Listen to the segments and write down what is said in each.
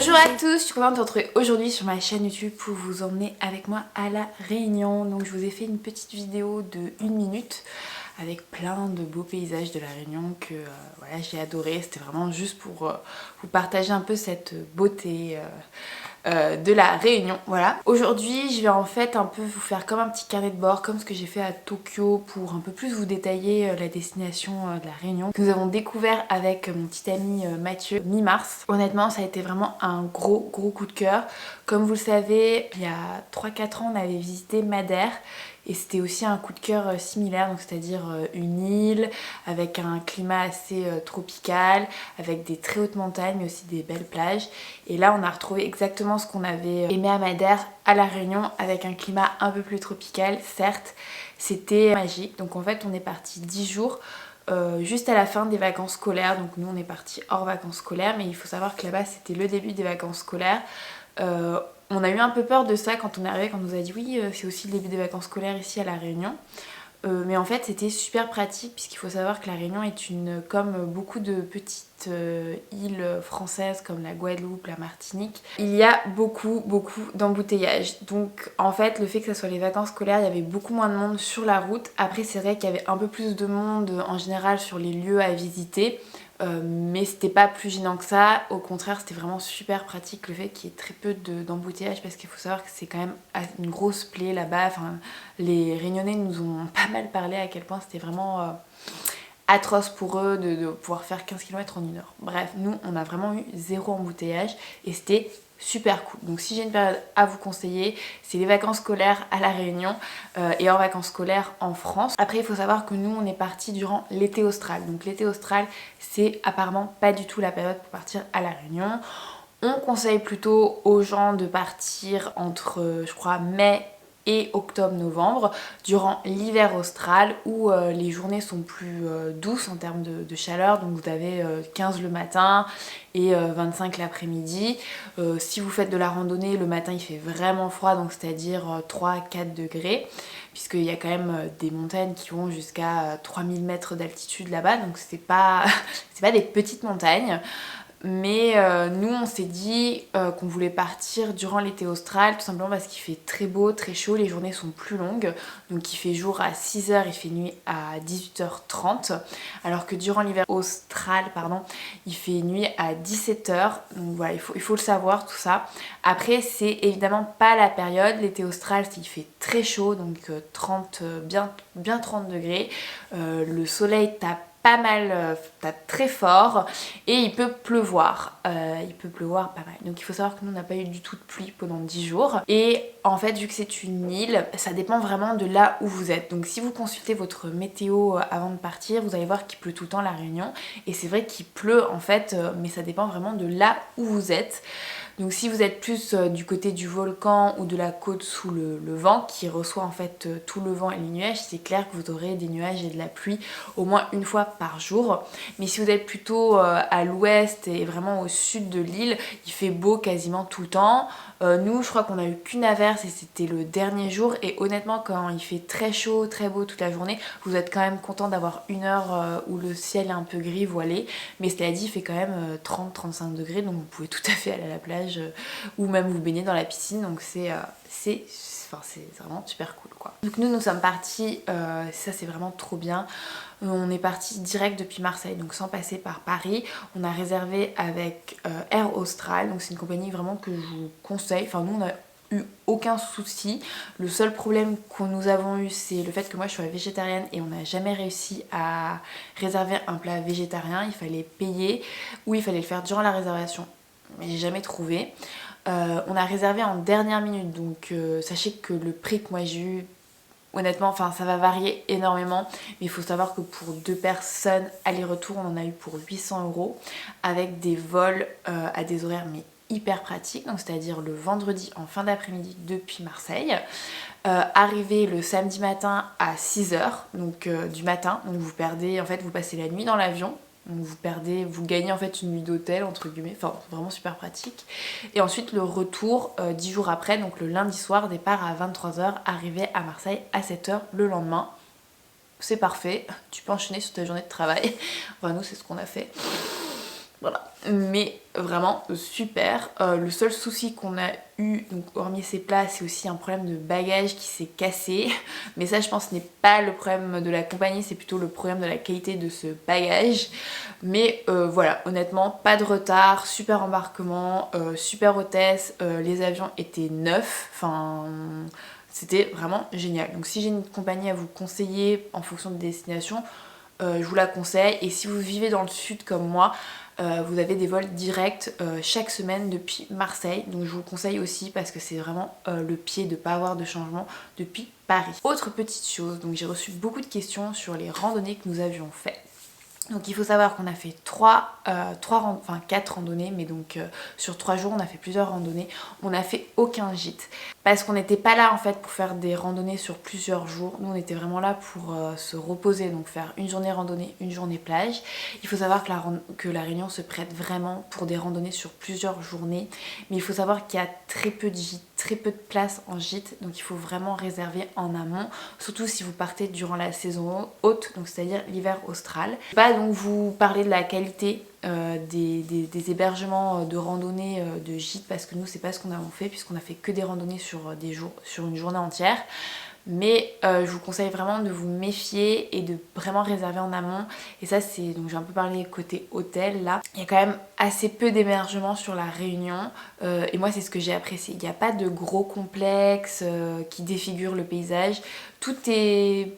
Bonjour à tous, je suis contente de vous retrouver aujourd'hui sur ma chaîne YouTube pour vous emmener avec moi à La Réunion. Donc je vous ai fait une petite vidéo de 1 minute avec plein de beaux paysages de La Réunion que voilà, j'ai adoré. C'était vraiment juste pour vous partager un peu cette beauté de La Réunion. Voilà. Aujourd'hui je vais en fait un peu vous faire comme un petit carnet de bord, comme ce que j'ai fait à Tokyo, pour un peu plus vous détailler la destination de La Réunion que nous avons découvert avec mon petit ami Mathieu mi-mars. Honnêtement ça a été vraiment un gros coup de cœur. Comme vous le savez, il y a 3-4 ans on avait visité Madère et c'était aussi un coup de cœur similaire, donc c'est-à-dire une île avec un climat assez tropical, avec des très hautes montagnes mais aussi des belles plages. Et là on a retrouvé exactement ce qu'on avait aimé à Madère à La Réunion, avec un climat un peu plus tropical, certes. C'était magique. Donc en fait on est parti 10 jours juste à la fin des vacances scolaires. Donc nous on est parti hors vacances scolaires, mais il faut savoir que là-bas c'était le début des vacances scolaires. On a eu un peu peur de ça quand on est arrivé, quand on nous a dit oui c'est aussi le début des vacances scolaires ici à La Réunion. Mais en fait c'était super pratique, puisqu'il faut savoir que La Réunion est comme beaucoup de petites îles françaises comme la Guadeloupe, la Martinique, il y a beaucoup d'embouteillages. Donc en fait le fait que ça soit les vacances scolaires, il y avait beaucoup moins de monde sur la route. Après c'est vrai qu'il y avait un peu plus de monde en général sur les lieux à visiter. Mais c'était pas plus gênant que ça, au contraire c'était vraiment super pratique le fait qu'il y ait très peu d'embouteillage, parce qu'il faut savoir que c'est quand même une grosse plaie là-bas. Enfin, les Réunionnais nous ont pas mal parlé à quel point c'était vraiment atroce pour eux de pouvoir faire 15 km en 1 heure. Bref, nous on a vraiment eu 0 embouteillage et c'était super cool. Donc si j'ai une période à vous conseiller, c'est les vacances scolaires à La Réunion et hors vacances scolaires en France. Après il faut savoir que nous on est parti durant l'été austral. Donc l'été austral c'est apparemment pas du tout la période pour partir à La Réunion. On conseille plutôt aux gens de partir entre je crois mai et octobre-novembre, durant l'hiver austral, où les journées sont plus douces en termes de chaleur. Donc vous avez 15 le matin et 25 l'après-midi. Si vous faites de la randonnée, le matin il fait vraiment froid, donc c'est-à-dire 3-4 degrés, puisqu'il y a quand même des montagnes qui vont jusqu'à 3000 mètres d'altitude là-bas, donc c'est pas des petites montagnes. Mais nous on s'est dit qu'on voulait partir durant l'été austral, tout simplement parce qu'il fait très beau, très chaud, les journées sont plus longues. Donc il fait jour à 6h, il fait nuit à 18h30. Alors que durant l'hiver austral, il fait nuit à 17h. Donc voilà, il faut le savoir tout ça. Après c'est évidemment pas la période, l'été austral il fait très chaud, donc 30, bien 30 degrés. Le soleil tape pas mal, très fort, et il peut pleuvoir. Pas mal. Donc il faut savoir que nous on n'a pas eu du tout de pluie pendant 10 jours. Et en fait vu que c'est une île, ça dépend vraiment de là où vous êtes. Donc si vous consultez votre météo avant de partir, vous allez voir qu'il pleut tout le temps à La Réunion. Et c'est vrai qu'il pleut en fait, mais ça dépend vraiment de là où vous êtes. Donc si vous êtes plus du côté du volcan ou de la côte sous le vent, qui reçoit en fait tout le vent et les nuages, c'est clair que vous aurez des nuages et de la pluie au moins une fois par jour. Mais si vous êtes plutôt à l'ouest et vraiment au sud de l'île, il fait beau quasiment tout le temps. Nous je crois qu'on a eu qu'une averse et c'était le dernier jour, et honnêtement quand il fait très chaud, très beau toute la journée, vous êtes quand même content d'avoir 1 heure où le ciel est un peu gris voilé. Mais cela dit, il fait quand même 30-35 degrés, donc vous pouvez tout à fait aller à la plage ou même vous baigner dans la piscine. Donc c'est vraiment super cool quoi. Donc nous sommes partis, ça c'est vraiment trop bien. On est parti direct depuis Marseille, donc sans passer par Paris. On a réservé avec Air Austral, donc c'est une compagnie vraiment que je vous conseille. Enfin nous on a eu aucun souci. Le seul problème que nous avons eu, c'est le fait que moi je suis végétarienne et on n'a jamais réussi à réserver un plat végétarien. Il fallait payer ou il fallait le faire durant la réservation, mais j'ai jamais trouvé. On a réservé en dernière minute, donc sachez que le prix que moi j'ai eu, honnêtement, ça va varier énormément, mais il faut savoir que pour 2 personnes aller-retour, on en a eu pour 800 € avec des vols à des horaires mais hyper pratiques, donc c'est-à-dire le vendredi en fin d'après-midi depuis Marseille, arrivé le samedi matin à 6h donc du matin, donc vous perdez, en fait vous passez la nuit dans l'avion. Donc vous gagnez en fait une nuit d'hôtel entre guillemets, enfin vraiment super pratique. Et ensuite le retour 10 jours après, donc le lundi soir, départ à 23h, arrivé à Marseille à 7h le lendemain. C'est parfait, tu peux enchaîner sur ta journée de travail. Enfin nous c'est ce qu'on a fait. Voilà, mais vraiment super. Le seul souci qu'on a eu, donc hormis ces plats, c'est aussi un problème de bagage qui s'est cassé. Mais ça, je pense, n'est pas le problème de la compagnie, c'est plutôt le problème de la qualité de ce bagage. Mais voilà, honnêtement, pas de retard, super embarquement, super hôtesse, les avions étaient neufs, enfin... C'était vraiment génial. Donc si j'ai une compagnie à vous conseiller en fonction de destination, je vous la conseille. Et si vous vivez dans le sud comme moi, vous avez des vols directs chaque semaine depuis Marseille. Donc je vous le conseille aussi parce que c'est vraiment le pied de ne pas avoir de changement depuis Paris. Autre petite chose, donc j'ai reçu beaucoup de questions sur les randonnées que nous avions faites. Donc il faut savoir qu'on a fait 4 randonnées, mais donc sur 3 jours on a fait plusieurs randonnées. On n'a fait aucun gîte parce qu'on n'était pas là en fait pour faire des randonnées sur plusieurs jours. Nous on était vraiment là pour se reposer, donc faire une journée randonnée, une journée plage. Il faut savoir que la Réunion se prête vraiment pour des randonnées sur plusieurs journées, mais il faut savoir qu'il y a très peu de gîtes, très peu de places en gîte, donc il faut vraiment réserver en amont, surtout si vous partez durant la saison haute, donc c'est-à-dire l'hiver austral. Donc vous parler de la qualité des hébergements de randonnée de gîtes, parce que nous c'est pas ce qu'on a fait puisqu'on a fait que des randonnées sur une journée entière. Mais je vous conseille vraiment de vous méfier et de vraiment réserver en amont. Et ça c'est, donc j'ai un peu parlé côté hôtel là. Il y a quand même assez peu d'hébergements sur la Réunion et moi c'est ce que j'ai apprécié. Il n'y a pas de gros complexes qui défigurent le paysage. Tout est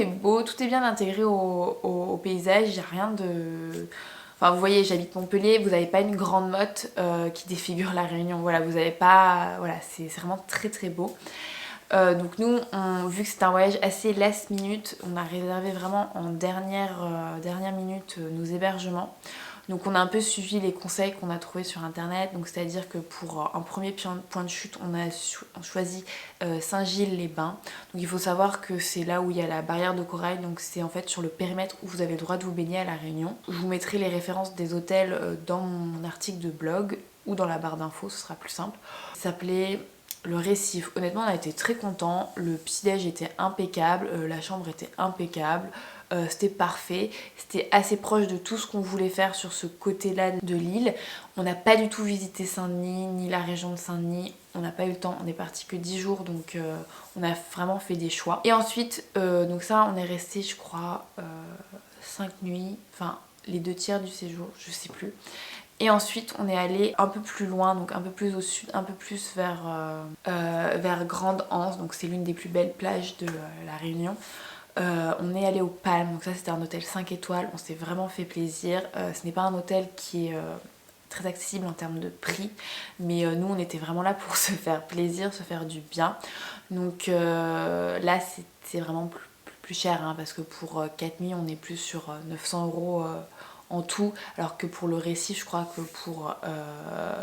beau, tout est bien intégré au paysage, il n'y a rien de... Enfin vous voyez, j'habite Montpellier, vous n'avez pas une grande motte qui défigure la Réunion, voilà, vous n'avez pas... Voilà, c'est vraiment très très beau. Donc nous, vu que c'est un voyage assez last minute, on a réservé vraiment en dernière minute nos hébergements. Donc on a un peu suivi les conseils qu'on a trouvés sur internet, donc c'est-à-dire que pour un premier point de chute, on a choisi Saint-Gilles-les-Bains. Donc il faut savoir que c'est là où il y a la barrière de corail, donc c'est en fait sur le périmètre où vous avez le droit de vous baigner à la Réunion. Je vous mettrai les références des hôtels dans mon article de blog ou dans la barre d'infos, ce sera plus simple. Ça s'appelait le Récif. Honnêtement on a été très contents, le petit-déj était impeccable, la chambre était impeccable. C'était parfait, c'était assez proche de tout ce qu'on voulait faire sur ce côté-là de l'île. On n'a pas du tout visité Saint-Denis, ni la région de Saint-Denis, on n'a pas eu le temps, on est parti que 10 jours, donc on a vraiment fait des choix. Et ensuite, donc ça on est resté je crois 5 nuits, enfin les 2 tiers du séjour, je sais plus. Et ensuite on est allé un peu plus loin, donc un peu plus au sud, un peu plus vers Grande Anse, donc c'est l'une des plus belles plages de la Réunion. On est allé au Palmes, donc ça c'était un hôtel 5 étoiles, on s'est vraiment fait plaisir. Ce n'est pas un hôtel qui est très accessible en termes de prix, mais nous on était vraiment là pour se faire plaisir, se faire du bien. Donc là c'est vraiment plus cher hein, parce que pour 4 nuits on est plus sur 900 € en tout, alors que pour le Récif je crois que pour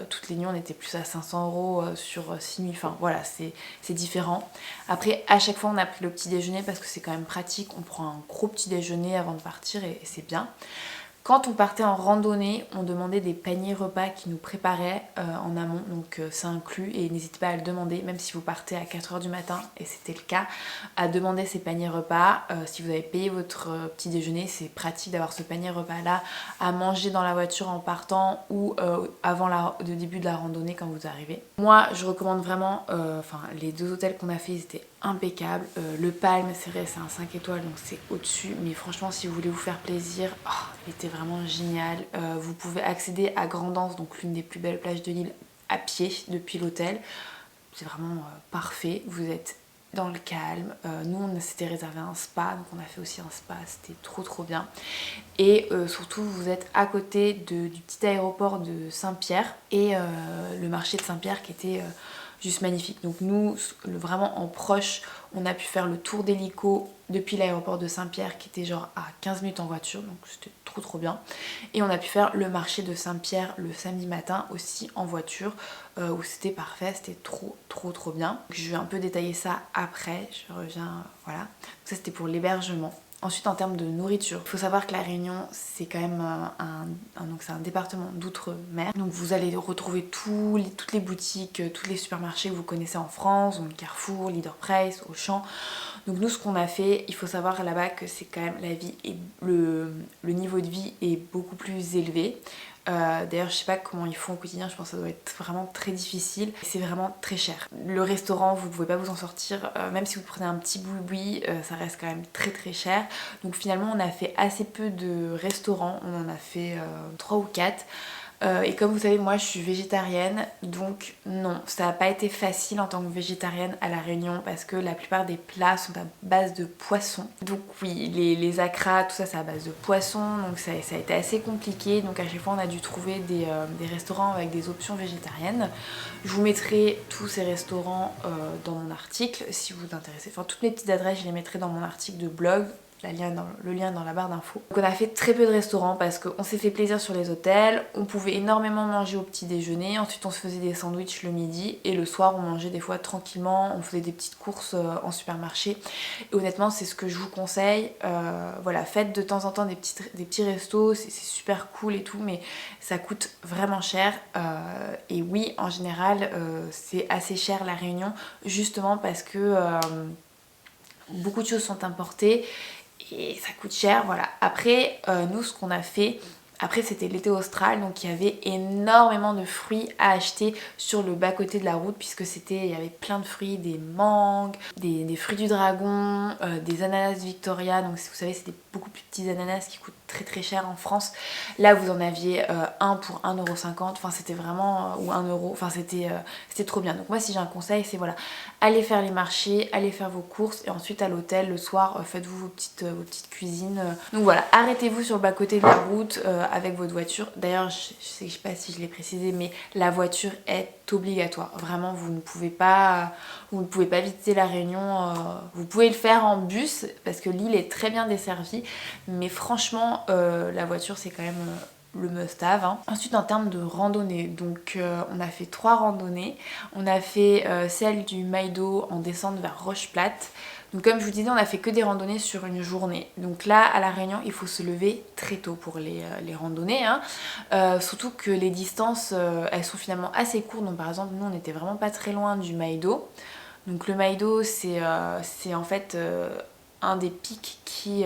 toutes les nuits on était plus à 500 € sur 6 nuits, enfin voilà c'est différent. Après à chaque fois on a pris le petit déjeuner parce que c'est quand même pratique, on prend un gros petit déjeuner avant de partir et c'est bien. Quand on partait en randonnée, on demandait des paniers repas qui nous préparaient en amont, donc ça inclut, et n'hésitez pas à le demander, même si vous partez à 4 h du matin, et c'était le cas, à demander ces paniers repas. Si vous avez payé votre petit déjeuner, c'est pratique d'avoir ce panier repas là à manger dans la voiture en partant ou avant le début de la randonnée quand vous arrivez. Moi je recommande vraiment, les 2 hôtels qu'on a fait ils étaient impeccables. Le Palme c'est vrai c'est un 5 étoiles donc c'est au-dessus, mais franchement si vous voulez vous faire plaisir, il était vraiment génial. Vous pouvez accéder à Grande Anse, donc l'une des plus belles plages de l'île, à pied depuis l'hôtel. C'est vraiment parfait, vous êtes dans le calme. Nous on s'était réservé un spa, donc on a fait aussi un spa, c'était trop bien. Et surtout vous êtes à côté du petit aéroport de Saint-Pierre et le marché de Saint-Pierre qui était juste magnifique. Donc nous vraiment en proche on a pu faire le tour d'hélico depuis l'aéroport de Saint-Pierre qui était genre à 15 minutes en voiture, donc c'était trop bien. Et on a pu faire le marché de Saint-Pierre le samedi matin aussi en voiture où c'était parfait, c'était trop bien. Donc, je vais un peu détailler ça après, je reviens, voilà. Donc ça c'était pour l'hébergement. Ensuite en termes de nourriture, il faut savoir que la Réunion c'est quand même donc c'est un département d'outre-mer. Donc vous allez retrouver toutes les boutiques, tous les supermarchés que vous connaissez en France, donc Carrefour, Leader Price, Auchan. Donc nous ce qu'on a fait, il faut savoir là-bas que c'est quand même la vie et le niveau de vie est beaucoup plus élevé. D'ailleurs je sais pas comment ils font au quotidien, je pense que ça doit être vraiment très difficile. C'est vraiment très cher. Le restaurant vous pouvez pas vous en sortir, même si vous prenez un petit boui-boui, ça reste quand même très très cher. Donc finalement on a fait assez peu de restaurants, on en a fait 3 ou 4. Et comme vous savez moi je suis végétarienne, donc non, ça n'a pas été facile en tant que végétarienne à la Réunion parce que la plupart des plats sont à base de poisson. Donc oui, les acras, tout ça c'est à base de poisson, donc ça a été assez compliqué. Donc à chaque fois on a dû trouver des restaurants avec des options végétariennes. Je vous mettrai tous ces restaurants dans mon article si vous vous intéressez. Enfin toutes mes petites adresses je les mettrai dans mon article de blog. Le lien dans la barre d'infos. Donc on a fait très peu de restaurants parce qu'on s'est fait plaisir sur les hôtels, on pouvait énormément manger au petit déjeuner, ensuite on se faisait des sandwichs le midi et le soir on mangeait des fois tranquillement, on faisait des petites courses en supermarché. Et honnêtement c'est ce que je vous conseille, voilà, faites de temps en temps des petits restos, c'est super cool et tout, mais ça coûte vraiment cher. Et oui en général c'est assez cher la Réunion justement parce que beaucoup de choses sont importées et ça coûte cher, voilà. Après nous ce qu'on a fait, après c'était l'été austral, donc il y avait énormément de fruits à acheter sur le bas côté de la route puisque il y avait plein de fruits, des mangues, des fruits du dragon, des ananas Victoria, donc vous savez c'est des beaucoup plus petits ananas qui coûtent très très cher en France. Là vous en aviez un pour 1,50€, enfin c'était vraiment, ou 1€, enfin c'était trop bien. Donc moi si j'ai un conseil c'est voilà, allez faire les marchés, allez faire vos courses et ensuite à l'hôtel le soir faites-vous vos petites cuisines. Donc voilà, arrêtez-vous sur le bas côté de la route avec votre voiture. D'ailleurs je sais pas si je l'ai précisé mais la voiture est obligatoire. Vraiment vous ne pouvez pas visiter la Réunion. Vous pouvez le faire en bus parce que l'île est très bien desservie mais franchement la voiture c'est quand même le must-have. Ensuite en termes de randonnée, donc on a fait 3 randonnées. On a fait celle du Maïdo en descente vers Roche-Plate. Donc comme je vous disais on a fait que des randonnées sur une journée. Donc là à la Réunion il faut se lever très tôt pour les randonnées. Surtout que les distances elles sont finalement assez courtes. Donc par exemple nous on était vraiment pas très loin du Maïdo. Donc le Maïdo c'est en fait un des pics qui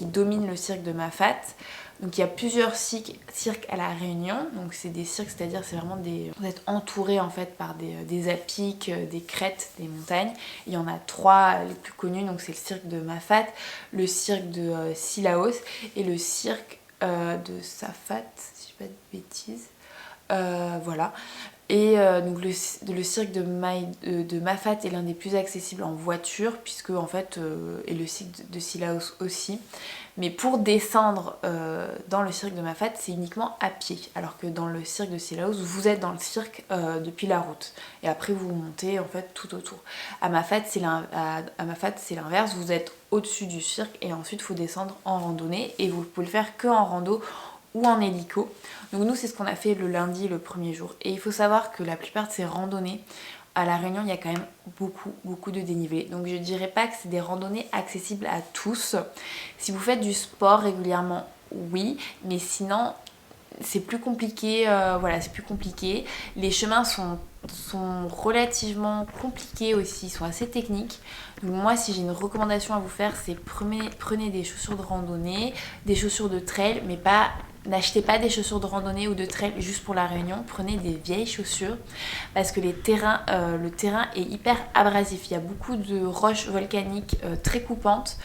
domine le cirque de Mafate. Donc il y a plusieurs cirques à la Réunion, donc c'est des cirques, c'est-à-dire c'est vraiment vous êtes entouré en fait par des apics, des crêtes, des montagnes. Il y en a 3 les plus connus, donc c'est le cirque de Mafate, le cirque de Sillaos et le cirque de Safate, si je dis pas de bêtises. Voilà. Et donc le cirque de Mafate est l'un des plus accessibles en voiture puisque en fait et le cirque de Sillaos aussi. Mais pour descendre dans le cirque de Mafate c'est uniquement à pied, alors que dans le cirque de Sillaos vous êtes dans le cirque depuis la route et après vous montez en fait tout autour. À Mafate c'est l'inverse, vous êtes au-dessus du cirque et ensuite il faut descendre en randonnée et vous pouvez le faire que en rando ou en hélico. Donc nous c'est ce qu'on a fait le lundi, le premier jour. Et il faut savoir que la plupart de ces randonnées à la Réunion il y a quand même beaucoup de dénivelé. Donc je dirais pas que c'est des randonnées accessibles à tous. Si vous faites du sport régulièrement oui, mais sinon c'est plus compliqué, voilà c'est plus compliqué. Les chemins sont relativement compliqués aussi, ils sont assez techniques. Donc moi si j'ai une recommandation à vous faire c'est prenez des chaussures de randonnée, des chaussures de trail, mais n'achetez pas des chaussures de randonnée ou de trail juste pour la Réunion, prenez des vieilles chaussures parce que le terrain est hyper abrasif, il y a beaucoup de roches volcaniques très coupantes.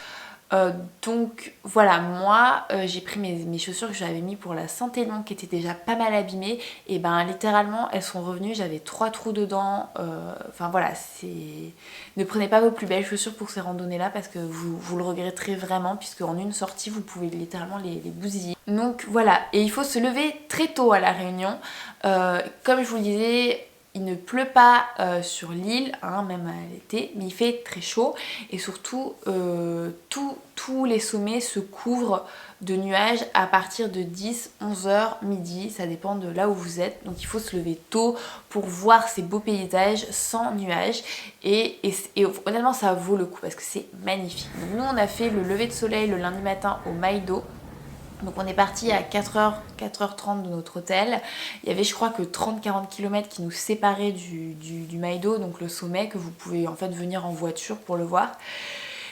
Donc voilà, moi j'ai pris mes chaussures que j'avais mis pour la Saint-Élion qui étaient déjà pas mal abîmées et ben littéralement elles sont revenues, j'avais 3 trous dedans. Enfin voilà, ne prenez pas vos plus belles chaussures pour ces randonnées là parce que vous le regretterez vraiment puisque en une sortie vous pouvez littéralement les bousiller. Donc voilà, et il faut se lever très tôt à la Réunion. Comme je vous le disais, il ne pleut pas sur l'île, hein, même à l'été, mais il fait très chaud et surtout tous les sommets se couvrent de nuages à partir de 10, 11 heures, midi, ça dépend de là où vous êtes. Donc il faut se lever tôt pour voir ces beaux paysages sans nuages et honnêtement ça vaut le coup parce que c'est magnifique. Donc nous on a fait le lever de soleil le lundi matin au Maido. Donc on est parti à 4h, 4h30 de notre hôtel. Il y avait je crois que 30-40 km qui nous séparaient du Maido, donc le sommet que vous pouvez en fait venir en voiture pour le voir.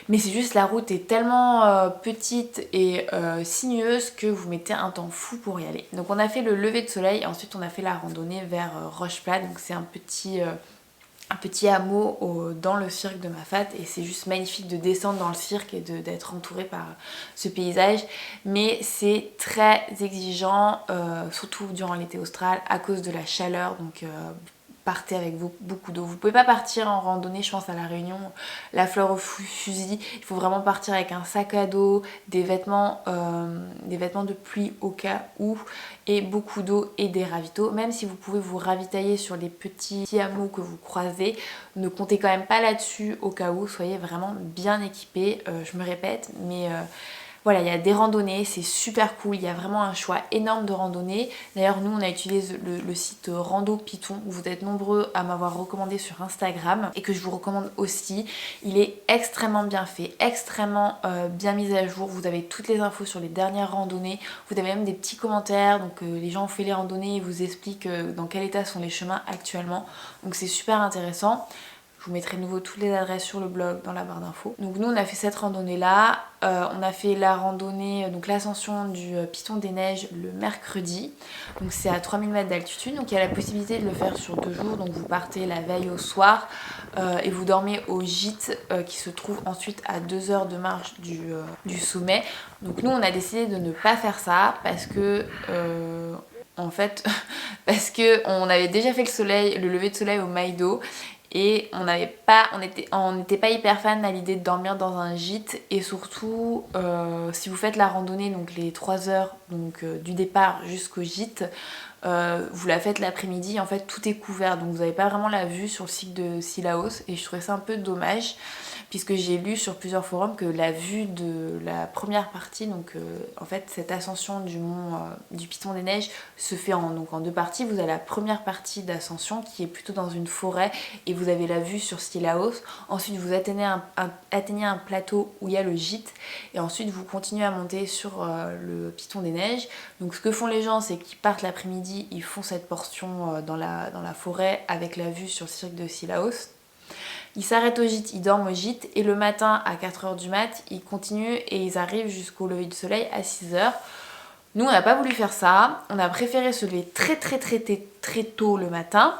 Mais c'est juste la route est tellement petite et sinueuse que vous mettez un temps fou pour y aller. Donc on a fait le lever de soleil, ensuite on a fait la randonnée vers Rocheplat, donc c'est un petit hameau dans le cirque de Mafat et c'est juste magnifique de descendre dans le cirque et d'être entouré par ce paysage, mais c'est très exigeant, surtout durant l'été austral à cause de la chaleur, donc partez avec beaucoup d'eau. Vous pouvez pas partir en randonnée, je pense à la Réunion, la fleur au fusil, il faut vraiment partir avec un sac à dos, des vêtements de pluie au cas où, et beaucoup d'eau et des ravitaux. Même si vous pouvez vous ravitailler sur les petits hameaux que vous croisez, ne comptez quand même pas là-dessus au cas où, soyez vraiment bien équipés, je me répète, mais voilà, il y a des randonnées, c'est super cool, il y a vraiment un choix énorme de randonnées. D'ailleurs, nous, on a utilisé le site Rando Python, où vous êtes nombreux à m'avoir recommandé sur Instagram, et que je vous recommande aussi. Il est extrêmement bien fait, extrêmement bien mis à jour. Vous avez toutes les infos sur les dernières randonnées. Vous avez même des petits commentaires, donc les gens ont fait les randonnées et vous expliquent dans quel état sont les chemins actuellement. Donc c'est super intéressant. Je vous mettrai de nouveau toutes les adresses sur le blog dans la barre d'infos. Donc nous on a fait cette randonnée là, on a fait la randonnée, donc l'ascension du Piton des Neiges le mercredi. Donc c'est à 3000 mètres d'altitude, donc il y a la possibilité de le faire sur 2 jours. Donc vous partez la veille au soir et vous dormez au gîte qui se trouve ensuite à 2 heures de marche du sommet. Donc nous on a décidé de ne pas faire ça parce que... en fait, parce que on avait déjà fait le lever de soleil au Maido et on n'était pas hyper fan à l'idée de dormir dans un gîte et surtout si vous faites la randonnée, donc les 3 heures donc, du départ jusqu'au gîte, vous la faites l'après-midi, en fait tout est couvert donc vous n'avez pas vraiment la vue sur le site de Sillaos et je trouvais ça un peu dommage puisque j'ai lu sur plusieurs forums que la vue de la première partie, donc en fait cette ascension du mont du Piton des Neiges se fait en 2 parties. Vous avez la première partie d'ascension qui est plutôt dans une forêt et vous avez la vue sur Sillaos. Ensuite vous atteignez un plateau où il y a le gîte et ensuite vous continuez à monter sur le Piton des Neiges. Donc ce que font les gens, c'est qu'ils partent l'après-midi, ils font cette portion dans la forêt avec la vue sur le cirque de Sillaos. Ils s'arrêtent au gîte, ils dorment au gîte et le matin à 4h du mat, ils continuent et ils arrivent jusqu'au lever du soleil à 6h. Nous on n'a pas voulu faire ça, on a préféré se lever très tôt le matin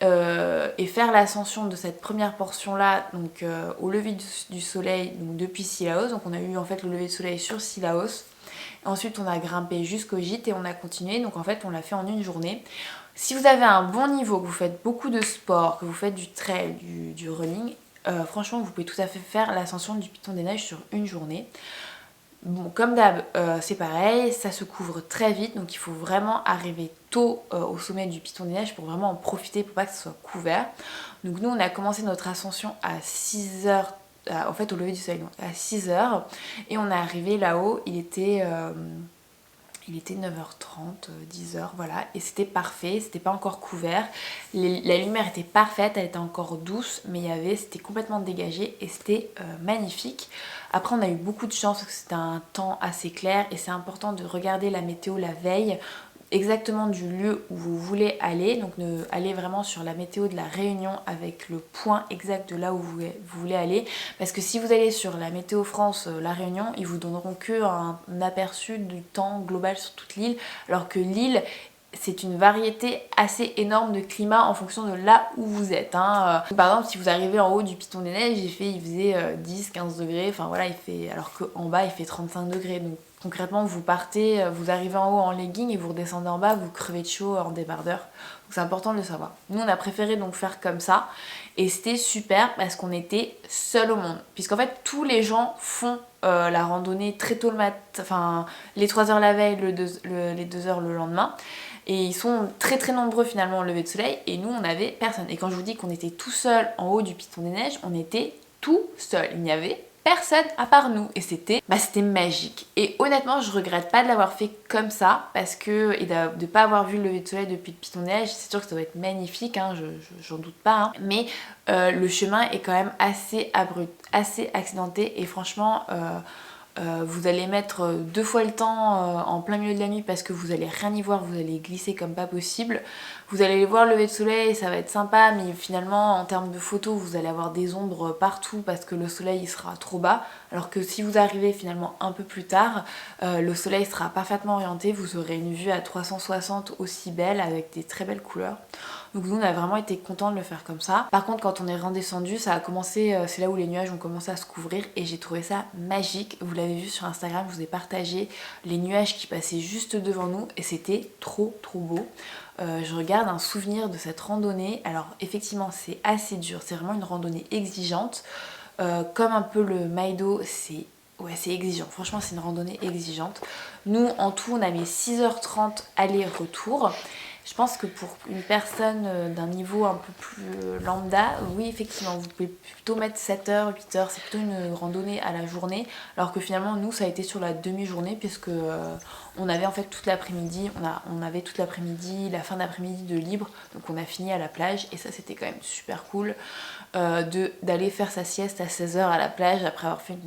et faire l'ascension de cette première portion là donc au lever du soleil donc, depuis Sillaos. Donc on a eu en fait le lever du soleil sur Sillaos. Ensuite on a grimpé jusqu'au gîte et on a continué, donc en fait on l'a fait en une journée. Si vous avez un bon niveau, que vous faites beaucoup de sport, que vous faites du trail, du running, franchement vous pouvez tout à fait faire l'ascension du Piton des Neiges sur une journée. Bon, comme d'hab, c'est pareil, ça se couvre très vite, donc il faut vraiment arriver tôt au sommet du Piton des Neiges pour vraiment en profiter, pour pas que ce soit couvert. Donc nous on a commencé notre ascension à 6h, en fait au lever du soleil, donc à 6h, et on est arrivé là-haut, il était 9h30, 10h, voilà, et c'était parfait, c'était pas encore couvert, la lumière était parfaite, elle était encore douce, mais c'était complètement dégagé et c'était magnifique. Après on a eu beaucoup de chance parce que c'était un temps assez clair et c'est important de regarder la météo la veille, exactement du lieu où vous voulez aller, donc allez vraiment sur la météo de la Réunion avec le point exact de là où vous voulez aller, parce que si vous allez sur la météo France la Réunion, ils vous donneront que un aperçu du temps global sur toute l'île, alors que l'île c'est une variété assez énorme de climat en fonction de là où vous êtes. Hein. Par exemple, si vous arrivez en haut du Piton des Neiges, il faisait 10-15 degrés, enfin voilà, alors qu'en bas il fait 35 degrés. Donc concrètement, vous partez, vous arrivez en haut en legging et vous redescendez en bas, vous crevez de chaud en débardeur. Donc c'est important de le savoir. Nous, on a préféré donc faire comme ça et c'était super parce qu'on était seuls au monde. Puisqu'en fait, tous les gens font la randonnée très tôt le matin, enfin les 3 heures la veille, les 2 heures le lendemain. et ils sont très très nombreux finalement au lever de soleil et nous on avait personne. Et quand je vous dis qu'on était tout seul en haut du Piton des Neiges, on était tout seul, il n'y avait personne à part nous et c'était magique. Et honnêtement je regrette pas de l'avoir fait comme ça parce que et de pas avoir vu le lever de soleil depuis le Piton des Neiges. C'est sûr que ça doit être magnifique, hein, j'en doute pas, hein. Mais le chemin est quand même assez abrupt, assez accidenté et franchement vous allez mettre 2 fois le temps en plein milieu de la nuit parce que vous allez rien y voir, vous allez glisser comme pas possible. Vous allez les voir le lever de soleil, ça va être sympa, mais finalement en termes de photos vous allez avoir des ombres partout parce que le soleil il sera trop bas. Alors que si vous arrivez finalement un peu plus tard, le soleil sera parfaitement orienté, vous aurez une vue à 360 aussi belle avec des très belles couleurs. Donc nous on a vraiment été contents de le faire comme ça. Par contre quand on est redescendu, ça a commencé, c'est là où les nuages ont commencé à se couvrir et j'ai trouvé ça magique. Vous l'avez vu sur Instagram, je vous ai partagé les nuages qui passaient juste devant nous et c'était trop beau. Je regarde un souvenir de cette randonnée. Alors effectivement c'est assez dur, c'est vraiment une randonnée exigeante. Comme un peu le Maïdo, c'est exigeant. Franchement c'est une randonnée exigeante. Nous en tout on a mis 6h30 aller-retour. Je pense que pour une personne d'un niveau un peu plus lambda, oui effectivement vous pouvez plutôt mettre 7h, 8h, c'est plutôt une randonnée à la journée, alors que finalement nous ça a été sur la demi-journée puisque on avait en fait toute l'après-midi, on avait toute l'après-midi, la fin d'après-midi de libre, donc on a fini à la plage et ça c'était quand même super cool d'aller faire sa sieste à 16h à la plage après avoir fait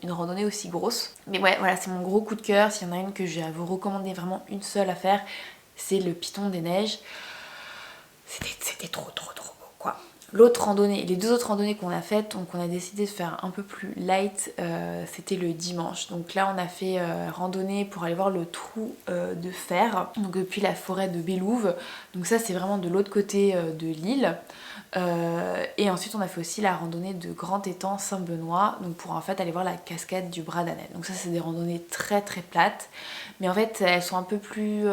une randonnée aussi grosse. Mais ouais voilà c'est mon gros coup de cœur, s'il y en a une que j'ai à vous recommander, vraiment une seule à faire, c'est le Piton des Neiges. C'était trop beau quoi. L'autre randonnée, les 2 autres randonnées qu'on a faites, donc on a décidé de faire un peu plus light, c'était le dimanche. Donc là on a fait randonnée pour aller voir le trou de fer, donc depuis la forêt de Bélouve. Donc ça c'est vraiment de l'autre côté de l'île. Et ensuite on a fait aussi la randonnée de Grand Étang Saint-Benoît, donc pour en fait aller voir la cascade du Bras d'Aneth. Donc ça c'est des randonnées très plates, mais en fait elles sont un peu plus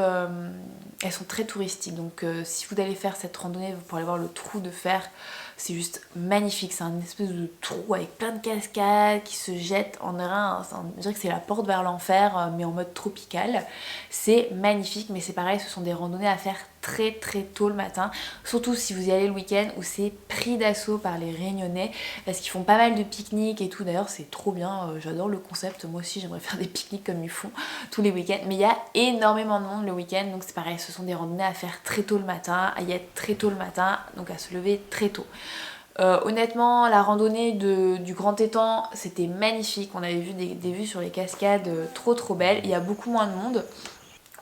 elles sont très touristiques. Donc si vous allez faire cette randonnée pour aller voir le trou de fer, c'est juste magnifique. C'est un espèce de trou avec plein de cascades qui se jettent en rien. On dirait que c'est la porte vers l'enfer mais en mode tropical. C'est magnifique, mais c'est pareil, ce sont des randonnées à faire très tôt le matin, surtout si vous y allez le week-end où c'est pris d'assaut par les Réunionnais parce qu'ils font pas mal de pique-niques et tout. D'ailleurs c'est trop bien, j'adore le concept, moi aussi j'aimerais faire des pique-niques comme ils font tous les week-ends, mais il y a énormément de monde le week-end, donc c'est pareil, ce sont des randonnées à faire très tôt le matin, à y être très tôt le matin, donc à se lever très tôt. Honnêtement la randonnée du Grand Étang c'était magnifique, on avait vu des vues sur les cascades trop belles, il y a beaucoup moins de monde.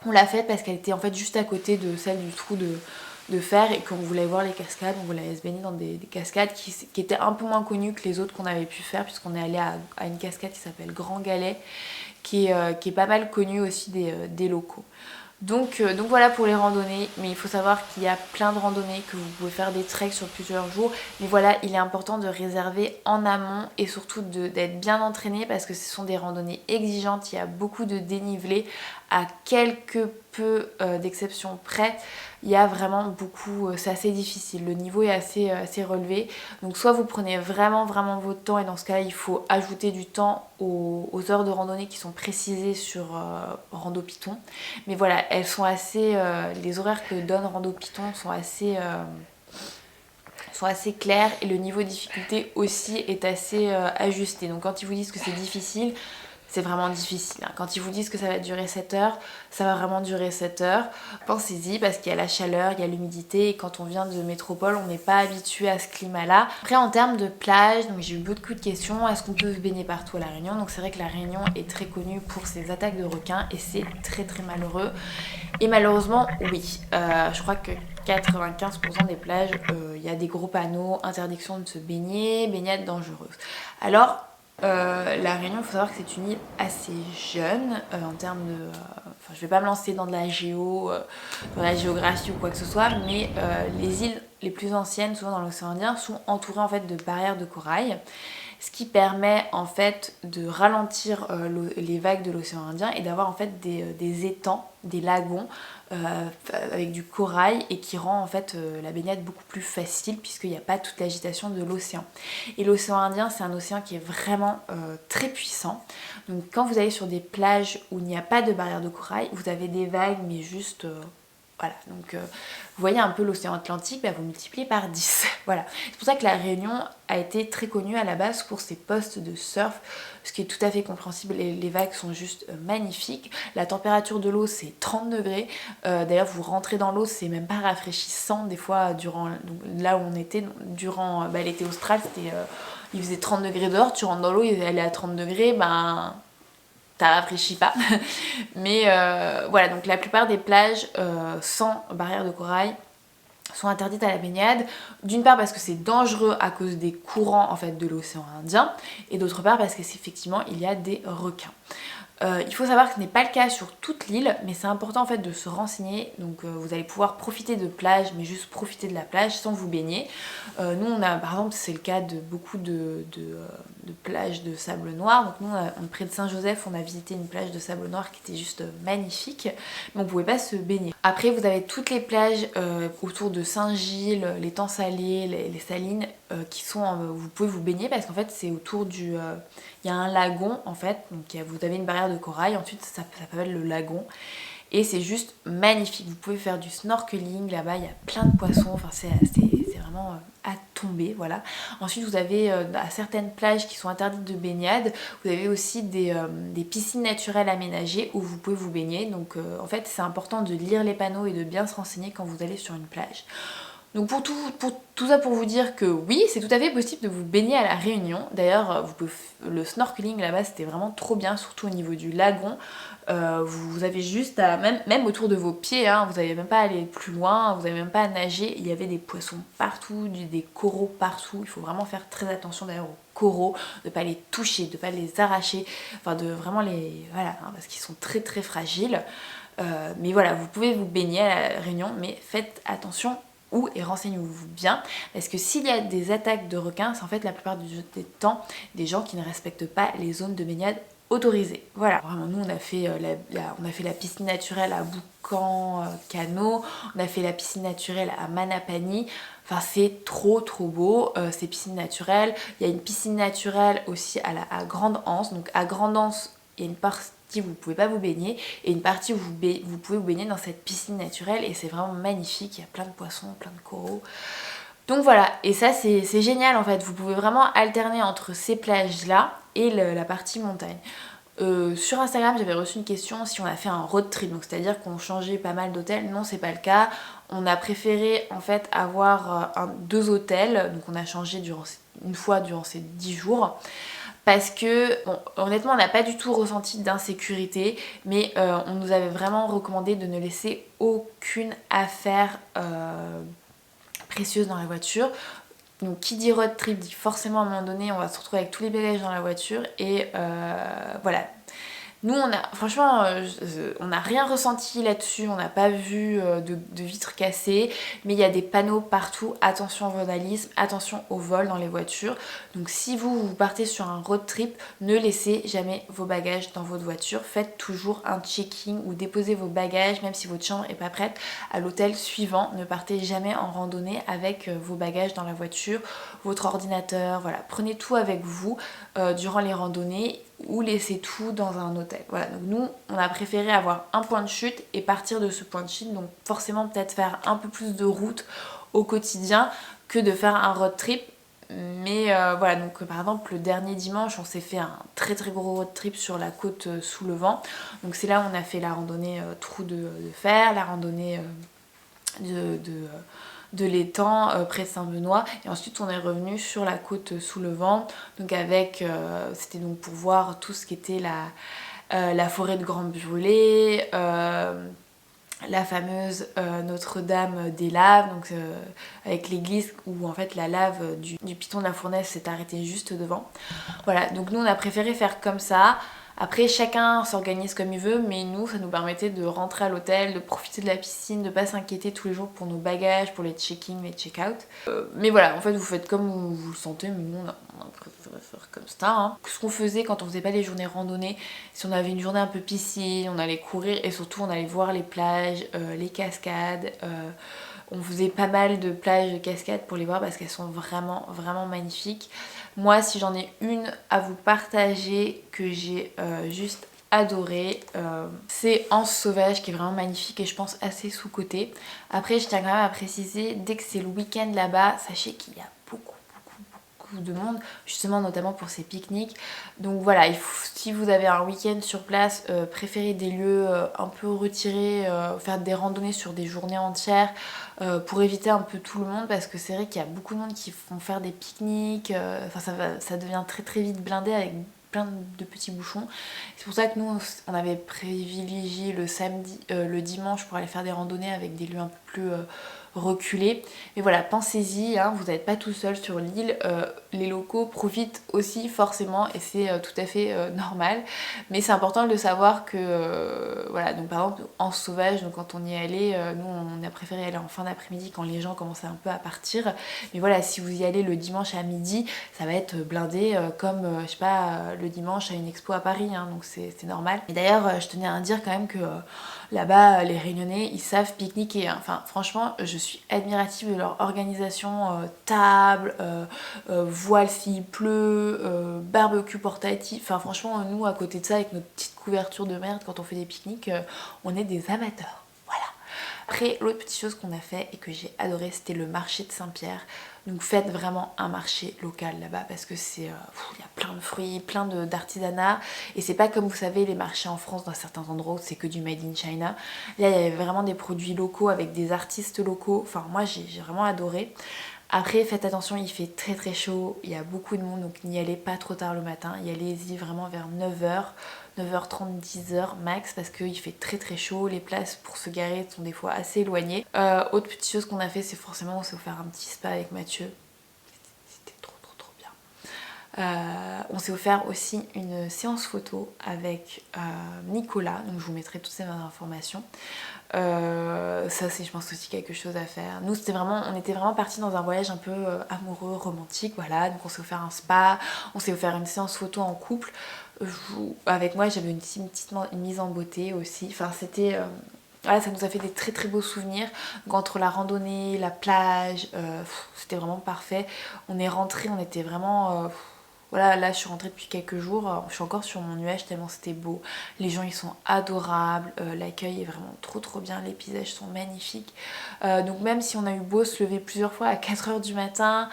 On l'a faite parce qu'elle était en fait juste à côté de celle du trou de fer et qu'on voulait voir les cascades, on voulait aller se baigner dans des cascades qui étaient un peu moins connues que les autres qu'on avait pu faire, puisqu'on est allé à une cascade qui s'appelle Grand Galet qui est pas mal connue aussi des locaux. Donc voilà pour les randonnées, mais il faut savoir qu'il y a plein de randonnées, que vous pouvez faire des treks sur plusieurs jours, mais voilà, il est important de réserver en amont et surtout d'être bien entraîné parce que ce sont des randonnées exigeantes, il y a beaucoup de dénivelé, à quelque peu d'exceptions près, il y a vraiment beaucoup, c'est assez difficile, le niveau est assez relevé, donc soit vous prenez vraiment votre temps et dans ce cas il faut ajouter du temps aux heures de randonnée qui sont précisées sur Rando Piton, mais voilà, elles sont assez, les horaires que donne Rando Piton sont assez clairs et le niveau de difficulté aussi est assez ajusté, donc quand ils vous disent que c'est difficile, c'est vraiment difficile. Quand ils vous disent que ça va durer 7 heures, ça va vraiment durer 7 heures. Pensez-y parce qu'il y a la chaleur, il y a l'humidité et quand on vient de métropole, on n'est pas habitué à ce climat-là. Après en termes de plage, donc j'ai eu beaucoup de questions. Est-ce qu'on peut se baigner partout à La Réunion? Donc c'est vrai que La Réunion est très connue pour ses attaques de requins et c'est très malheureux. Et malheureusement, oui. Je crois que 95% des plages, il y a des gros panneaux, interdiction de se baigner, baignade dangereuse. Alors, La Réunion, il faut savoir que c'est une île assez jeune en termes de... Enfin, je vais pas me lancer dans de la dans la géographie ou quoi que ce soit, mais les îles les plus anciennes, souvent dans l'océan Indien, sont entourées en fait de barrières de corail, ce qui permet en fait de ralentir les vagues de l'océan Indien et d'avoir en fait des étangs, des lagons avec du corail et qui rend en fait la baignade beaucoup plus facile puisqu'il n'y a pas toute l'agitation de l'océan. Et l'océan Indien c'est un océan qui est vraiment très puissant, donc quand vous allez sur des plages où il n'y a pas de barrière de corail, vous avez des vagues mais juste Voilà, donc vous voyez un peu l'océan Atlantique, bah, vous multipliez par 10. Voilà, c'est pour ça que la Réunion a été très connue à la base pour ses postes de surf, ce qui est tout à fait compréhensible. Les vagues sont juste magnifiques. La température de l'eau c'est 30 degrés. D'ailleurs vous rentrez dans l'eau, c'est même pas rafraîchissant. Des fois durant là où on était, durant l'été austral, il faisait 30 degrés dehors, tu rentres dans l'eau, elle est à 30 degrés, ben ça rafraîchit pas. Mais voilà, donc la plupart des plages sans barrière de corail sont interdites à la baignade, d'une part parce que c'est dangereux à cause des courants en fait de l'océan Indien, et d'autre part parce qu'effectivement il y a des requins. Il faut savoir que ce n'est pas le cas sur toute l'île, mais c'est important en fait de se renseigner. Donc vous allez pouvoir profiter de plage, mais juste profiter de la plage sans vous baigner. Nous on a par exemple, c'est le cas de beaucoup de plages de sable noir. Donc nous près de Saint-Joseph, on a visité une plage de sable noir qui était juste magnifique, mais on pouvait pas se baigner. Après vous avez toutes les plages autour de Saint-Gilles, les Temps Salés, les Salines, qui sont, vous pouvez vous baigner parce qu'en fait c'est autour du... il y a un lagon en fait, donc vous avez une barrière de corail, ensuite ça s'appelle le lagon. Et c'est juste magnifique, vous pouvez faire du snorkeling là-bas, il y a plein de poissons, enfin c'est vraiment à tomber, voilà. Ensuite vous avez à certaines plages qui sont interdites de baignade, vous avez aussi des piscines naturelles aménagées où vous pouvez vous baigner. Donc en fait c'est important de lire les panneaux et de bien se renseigner quand vous allez sur une plage. Donc pour tout ça pour vous dire que oui, c'est tout à fait possible de vous baigner à la Réunion. D'ailleurs, le snorkeling là-bas c'était vraiment trop bien, surtout au niveau du lagon. Vous avez juste à, même autour de vos pieds, hein, vous n'avez même pas à aller plus loin, vous n'avez même pas à nager. Il y avait des poissons partout, des coraux partout. Il faut vraiment faire très attention d'ailleurs aux coraux, de ne pas les toucher, de ne pas les arracher, enfin de vraiment les... Voilà, hein, parce qu'ils sont très très fragiles. Mais voilà, vous pouvez vous baigner à la Réunion, mais faites attention où et renseignez-vous bien, parce que s'il y a des attaques de requins, c'est en fait la plupart du temps des gens qui ne respectent pas les zones de baignade autorisées. Voilà, vraiment nous on a fait la piscine naturelle à Boucan, Cano, on a fait la piscine naturelle à Manapani. Enfin c'est trop beau ces piscines naturelles. Il y a une piscine naturelle aussi à Grande Anse, donc à Grande Anse il y a une partie où vous pouvez pas vous baigner et une partie où vous pouvez vous baigner dans cette piscine naturelle, et c'est vraiment magnifique, il y a plein de poissons, plein de coraux. Donc voilà, et ça c'est génial en fait, vous pouvez vraiment alterner entre ces plages là et la partie montagne. Sur Instagram j'avais reçu une question si on a fait un road trip, donc c'est à dire qu'on changeait pas mal d'hôtels. Non, c'est pas le cas, on a préféré en fait avoir 2 hôtels, donc on a changé une fois durant ces 10 jours. Parce que, bon, honnêtement, on n'a pas du tout ressenti d'insécurité, mais on nous avait vraiment recommandé de ne laisser aucune affaire précieuse dans la voiture. Donc, qui dit road trip dit forcément à un moment donné, on va se retrouver avec tous les bagages dans la voiture, et voilà. Nous, franchement, on n'a rien ressenti là-dessus, on n'a pas vu de vitres cassées, mais il y a des panneaux partout, attention au vandalisme, attention au vol dans les voitures. Donc si vous partez sur un road trip, ne laissez jamais vos bagages dans votre voiture, faites toujours un checking ou déposez vos bagages, même si votre chambre n'est pas prête, à l'hôtel suivant. Ne partez jamais en randonnée avec vos bagages dans la voiture, votre ordinateur, voilà, prenez tout avec vous durant les randonnées, ou laisser tout dans un hôtel. Voilà, donc nous on a préféré avoir un point de chute et partir de ce point de chute, donc forcément peut-être faire un peu plus de route au quotidien que de faire un road trip. Mais voilà, donc par exemple le dernier dimanche on s'est fait un très gros road trip sur la côte sous le vent. Donc c'est là où on a fait la randonnée Trou de Fer, la randonnée de l'étang près de Saint-Benoît, et ensuite on est revenu sur la côte sous le vent, donc avec c'était donc pour voir tout ce qui était la forêt de Grand Brûlé, la fameuse Notre-Dame des Laves, donc avec l'église où en fait la lave du piton de la fournaise s'est arrêtée juste devant. Voilà, donc nous on a préféré faire comme ça. Après chacun s'organise comme il veut, mais nous ça nous permettait de rentrer à l'hôtel, de profiter de la piscine, de pas s'inquiéter tous les jours pour nos bagages, pour les check-in, les check-out. Mais voilà, en fait vous faites comme vous le sentez, mais nous on a préféré faire comme ça. Hein. Ce qu'on faisait quand on faisait pas les journées randonnées, si on avait une journée un peu piscine, on allait courir et surtout on allait voir les plages, les cascades. On faisait pas mal de plages de cascades pour les voir parce qu'elles sont vraiment magnifiques. Moi si j'en ai une à vous partager que j'ai juste adoré. C'est Anse Sauvage qui est vraiment magnifique et je pense assez sous-coté. Après je tiens quand même à préciser, dès que c'est le week-end là-bas, sachez qu'il y a beaucoup de monde, justement notamment pour ces pique-niques. Donc voilà, si vous avez un week-end sur place, préférez des lieux un peu retirés, faire des randonnées sur des journées entières pour éviter un peu tout le monde, parce que c'est vrai qu'il y a beaucoup de monde qui vont faire des pique-niques, ça devient très vite blindé avec plein de petits bouchons. C'est pour ça que nous on avait privilégié le dimanche pour aller faire des randonnées avec des lieux un peu plus reculés. Mais voilà, pensez-y, hein, vous n'êtes pas tout seul sur l'île, les locaux profitent aussi forcément et c'est tout à fait normal. Mais c'est important de savoir que voilà, donc par exemple en sauvage, donc quand on y est allé, nous on a préféré aller en fin d'après-midi quand les gens commençaient un peu à partir. Mais voilà, si vous y allez le dimanche à midi, ça va être blindé comme je sais pas, le dimanche à une expo à Paris, hein, donc c'est normal. Et d'ailleurs je tenais à dire quand même que là-bas les Réunionnais ils savent pique-niquer, hein. Enfin franchement je suis admirative de leur organisation, table, voile s'il pleut, barbecue portatif. Enfin franchement nous à côté de ça avec notre petite couverture de merde quand on fait des pique-niques, on est des amateurs. Voilà. Après l'autre petite chose qu'on a fait et que j'ai adoré, c'était le marché de Saint-Pierre. Donc faites vraiment un marché local là-bas parce que c'est, il y a plein de fruits, plein d'artisanat et c'est pas comme vous savez les marchés en France dans certains endroits où c'est que du made in China. Là il y avait vraiment des produits locaux avec des artistes locaux. Enfin moi j'ai vraiment adoré. Après faites attention, il fait très chaud, il y a beaucoup de monde donc n'y allez pas trop tard le matin, y allez-y vraiment vers 9h, 9h30, 10h max parce qu'il fait très chaud, les places pour se garer sont des fois assez éloignées. Autre petite chose qu'on a fait, c'est forcément on s'est offert un petit spa avec Mathieu, c'était trop bien. On s'est offert aussi une séance photo avec Nicolas, donc je vous mettrai toutes ces informations. Ça c'est je pense aussi quelque chose à faire. Nous on était vraiment partis dans un voyage un peu amoureux, romantique, voilà, donc on s'est offert un spa, on s'est offert une séance photo en couple. Avec moi j'avais une mise en beauté aussi, enfin c'était... voilà, ça nous a fait des très beaux souvenirs. Donc, entre la randonnée, la plage, c'était vraiment parfait. On est rentré, on était vraiment... voilà, là je suis rentrée depuis quelques jours, je suis encore sur mon nuage tellement c'était beau. Les gens ils sont adorables, l'accueil est vraiment trop bien, les paysages sont magnifiques. Donc même si on a eu beau se lever plusieurs fois à 4h du matin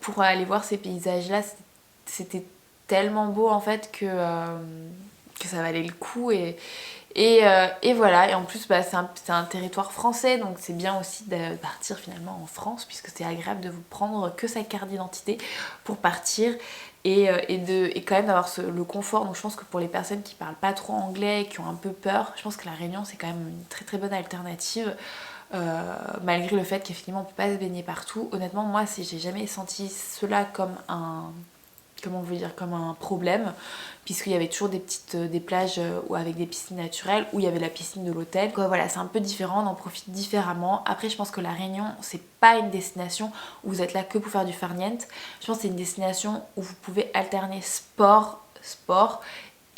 pour aller voir ces paysages là, c'était tellement beau en fait que ça valait le coup et voilà, et en plus bah, c'est un territoire français donc c'est bien aussi de partir finalement en France puisque c'est agréable de vous prendre que sa carte d'identité pour partir et quand même d'avoir le confort. Donc je pense que pour les personnes qui parlent pas trop anglais et qui ont un peu peur, je pense que la Réunion c'est quand même une très bonne alternative. Malgré le fait qu'effectivement on peut pas se baigner partout, honnêtement moi j'ai jamais senti cela comme un... comment vous dire, comme un problème, puisqu'il y avait toujours des plages avec des piscines naturelles où il y avait la piscine de l'hôtel. Voilà, c'est un peu différent, on en profite différemment. Après je pense que la Réunion c'est pas une destination où vous êtes là que pour faire du farniente. Je pense que c'est une destination où vous pouvez alterner sport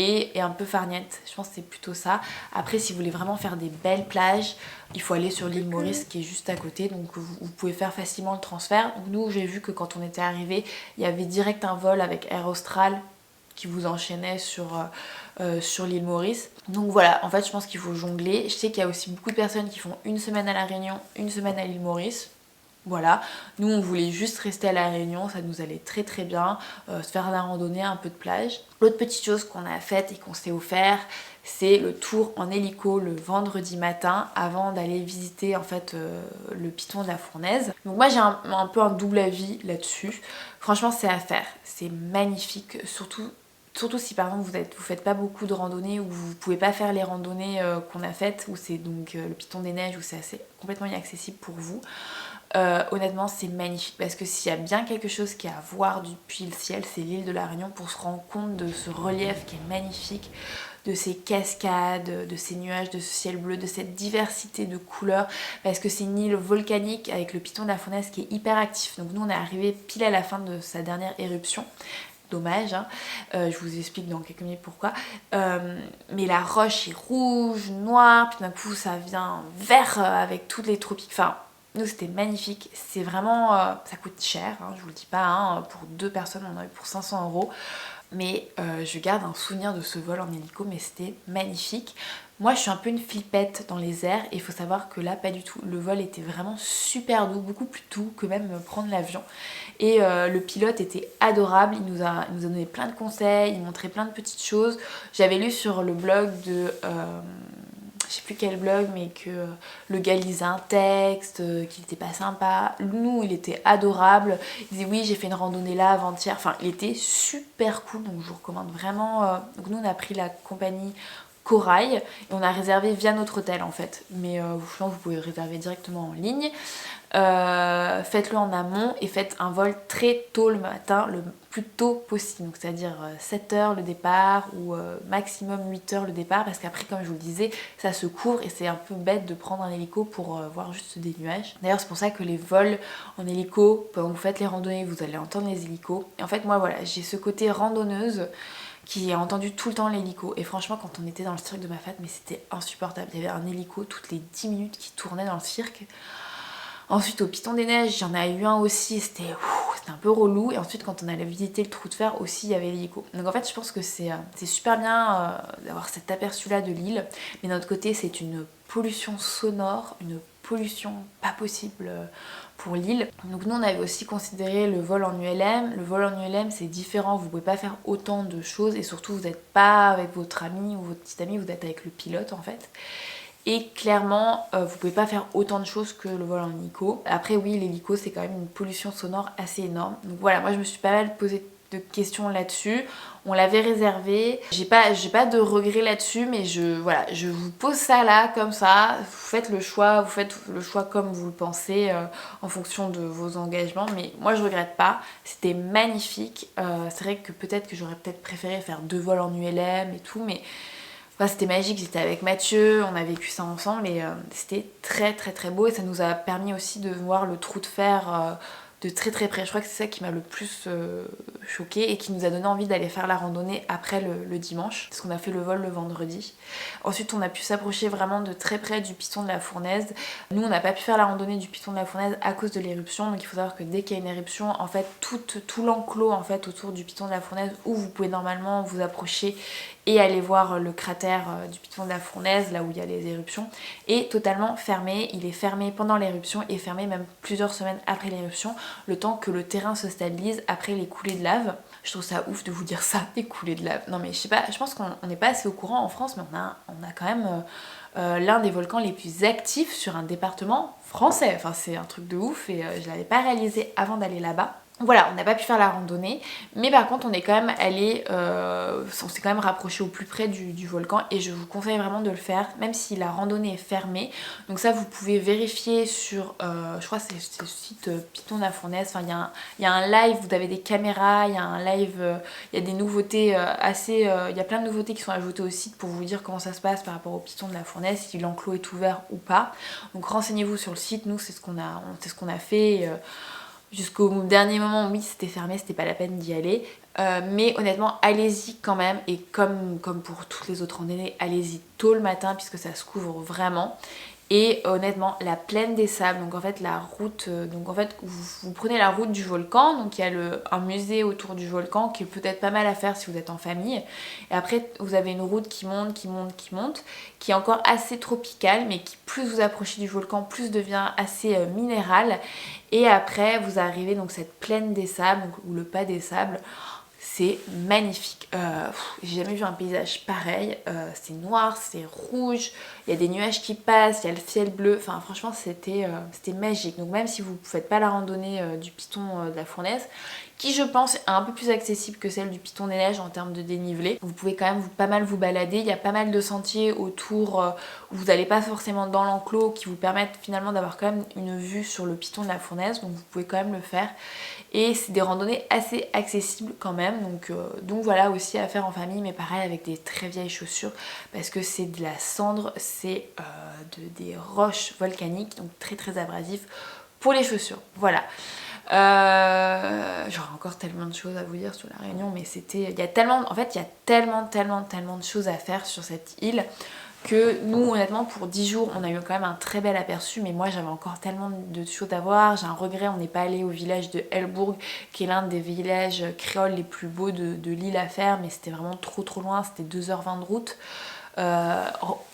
et un peu farniente. Je pense que c'est plutôt ça. Après si vous voulez vraiment faire des belles plages, il faut aller sur l'île Maurice qui est juste à côté, donc vous pouvez faire facilement le transfert. Donc nous j'ai vu que quand on était arrivé, il y avait direct un vol avec Air Austral qui vous enchaînait sur l'île Maurice. Donc voilà, en fait je pense qu'il faut jongler. Je sais qu'il y a aussi beaucoup de personnes qui font une semaine à la Réunion, une semaine à l'île Maurice. Voilà, nous on voulait juste rester à la Réunion, ça nous allait très bien, se faire de la randonnée, un peu de plage. L'autre petite chose qu'on a faite et qu'on s'est offert, c'est le tour en hélico le vendredi matin avant d'aller visiter en fait le piton de la Fournaise. Donc moi j'ai un peu un double avis là-dessus. Franchement c'est à faire, c'est magnifique, surtout si par exemple vous faites pas beaucoup de randonnées ou vous pouvez pas faire les randonnées qu'on a faites, où c'est donc le piton des neiges, où c'est complètement inaccessible pour vous. Honnêtement c'est magnifique parce que s'il y a bien quelque chose qui est à voir depuis le ciel, c'est l'île de la Réunion, pour se rendre compte de ce relief qui est magnifique, de ces cascades, de ces nuages, de ce ciel bleu, de cette diversité de couleurs, parce que c'est une île volcanique avec le piton de la Fournaise qui est hyper actif. Donc nous on est arrivé pile à la fin de sa dernière éruption. Dommage, hein. Je vous explique dans quelques minutes pourquoi. Mais la roche est rouge, noire, puis d'un coup ça vient vert avec toutes les tropiques. Enfin, nous c'était magnifique. C'est vraiment... ça coûte cher, hein, je vous le dis pas. Hein, pour 2 personnes, on en a eu pour 500 €. Mais je garde un souvenir de ce vol en hélico, mais c'était magnifique. Moi je suis un peu une flippette dans les airs et il faut savoir que là pas du tout. Le vol était vraiment super doux, beaucoup plus doux que même prendre l'avion. Et le pilote était adorable, il nous a donné plein de conseils, il montrait plein de petites choses. J'avais lu sur le blog de... je sais plus quel blog, mais que le gars lisait un texte, qu'il était pas sympa. Nous, il était adorable. Il disait oui, j'ai fait une randonnée là avant-hier. Enfin, il était super cool, donc je vous recommande vraiment. Donc nous, on a pris la compagnie Corail et on a réservé via notre hôtel en fait. Mais vous pouvez réserver directement en ligne. Faites-le en amont et faites un vol très tôt le matin, le plus tôt possible, donc c'est-à-dire 7h le départ ou maximum 8h le départ, parce qu'après comme je vous le disais ça se couvre et c'est un peu bête de prendre un hélico pour voir juste des nuages. D'ailleurs c'est pour ça que les vols en hélico, pendant que vous faites les randonnées vous allez entendre les hélicos, et en fait moi voilà j'ai ce côté randonneuse qui a entendu tout le temps l'hélico, et franchement quand on était dans le cirque de ma fête, mais c'était insupportable, il y avait un hélico toutes les 10 minutes qui tournait dans le cirque. Ensuite au Piton des Neiges, j'en ai eu un aussi, c'était un peu relou. Et ensuite quand on allait visiter le trou de fer aussi, il y avait l'hélico. Donc en fait je pense que c'est super bien d'avoir cet aperçu là de l'île. Mais d'un autre côté c'est une pollution sonore, une pollution pas possible pour l'île. Donc nous on avait aussi considéré le vol en ULM. Le vol en ULM c'est différent, vous pouvez pas faire autant de choses. Et surtout vous n'êtes pas avec votre ami ou votre petit ami, vous êtes avec le pilote en fait. Et clairement vous pouvez pas faire autant de choses que le vol en hélico. Après oui l'hélico c'est quand même une pollution sonore assez énorme. Donc voilà, moi je me suis pas mal posé de questions là-dessus. On l'avait réservé. J'ai pas de regrets là-dessus, mais je vous pose ça là comme ça. Vous faites le choix comme vous le pensez en fonction de vos engagements. Mais moi je regrette pas. C'était magnifique. C'est vrai que peut-être que j'aurais peut-être préféré faire 2 vols en ULM et tout, mais enfin, c'était magique, j'étais avec Mathieu, on a vécu ça ensemble et c'était très très très beau, et ça nous a permis aussi de voir le trou de fer de très très près. Je crois que c'est ça qui m'a le plus choquée et qui nous a donné envie d'aller faire la randonnée après le dimanche, parce qu'on a fait le vol le vendredi. Ensuite on a pu s'approcher vraiment de très près du piton de la Fournaise. Nous on n'a pas pu faire la randonnée du piton de la Fournaise à cause de l'éruption, donc il faut savoir que dès qu'il y a une éruption, en fait tout l'enclos en fait autour du piton de la Fournaise, où vous pouvez normalement vous approcher et aller voir le cratère du piton de la Fournaise, là où il y a les éruptions, est totalement fermé. Il est fermé pendant l'éruption et fermé même plusieurs semaines après l'éruption, le temps que le terrain se stabilise après les coulées de lave. Je trouve ça ouf de vous dire ça, des coulées de lave. Non mais je sais pas, je pense qu'on n'est pas assez au courant en France, mais on a quand même l'un des volcans les plus actifs sur un département français. Enfin c'est un truc de ouf, et je l'avais pas réalisé avant d'aller là-bas. Voilà, on n'a pas pu faire la randonnée, mais par contre on est quand même allé, on s'est quand même rapproché au plus près du volcan, et je vous conseille vraiment de le faire, même si la randonnée est fermée. Donc ça vous pouvez vérifier sur, je crois que c'est le site Piton de la Fournaise, enfin il y a un live, vous avez des caméras, il y a un live, il y a des nouveautés il y a plein de nouveautés qui sont ajoutées au site pour vous dire comment ça se passe par rapport au Piton de la Fournaise, si l'enclos est ouvert ou pas. Donc renseignez-vous sur le site, nous c'est ce qu'on a fait. Jusqu'au dernier moment, oui, c'était fermé, c'était pas la peine d'y aller. Mais honnêtement, allez-y quand même. Et comme pour toutes les autres randonnées, allez-y tôt le matin puisque ça se couvre vraiment. Et honnêtement, la plaine des sables, donc en fait la route, donc en fait vous prenez la route du volcan, donc il y a un musée autour du volcan qui est peut-être pas mal à faire si vous êtes en famille. Et après vous avez une route qui monte, qui est encore assez tropicale, mais qui plus vous approchez du volcan, plus devient assez minérale. Et après vous arrivez donc cette plaine des sables, donc, ou le pas des sables. C'est magnifique, j'ai jamais vu un paysage pareil, c'est noir, c'est rouge, il y a des nuages qui passent, il y a le ciel bleu, enfin franchement c'était magique. Donc même si vous ne faites pas la randonnée du piton de la Fournaise, qui je pense est un peu plus accessible que celle du Piton des Neiges en termes de dénivelé, vous pouvez quand même pas mal vous balader, il y a pas mal de sentiers autour où vous n'allez pas forcément dans l'enclos, qui vous permettent finalement d'avoir quand même une vue sur le Piton de la Fournaise, donc vous pouvez quand même le faire. Et c'est des randonnées assez accessibles quand même, donc voilà aussi à faire en famille, mais pareil avec des très vieilles chaussures, parce que c'est de la cendre, c'est des roches volcaniques, donc très très abrasif pour les chaussures, voilà. J'aurais encore tellement de choses à vous dire sur la Réunion, mais il y a tellement de choses à faire sur cette île que nous honnêtement pour 10 jours on a eu quand même un très bel aperçu, mais moi j'avais encore tellement de choses à voir. J'ai un regret, on n'est pas allé au village de Helbourg qui est l'un des villages créoles les plus beaux de l'île à faire, mais c'était vraiment trop loin, c'était 2h20 de route.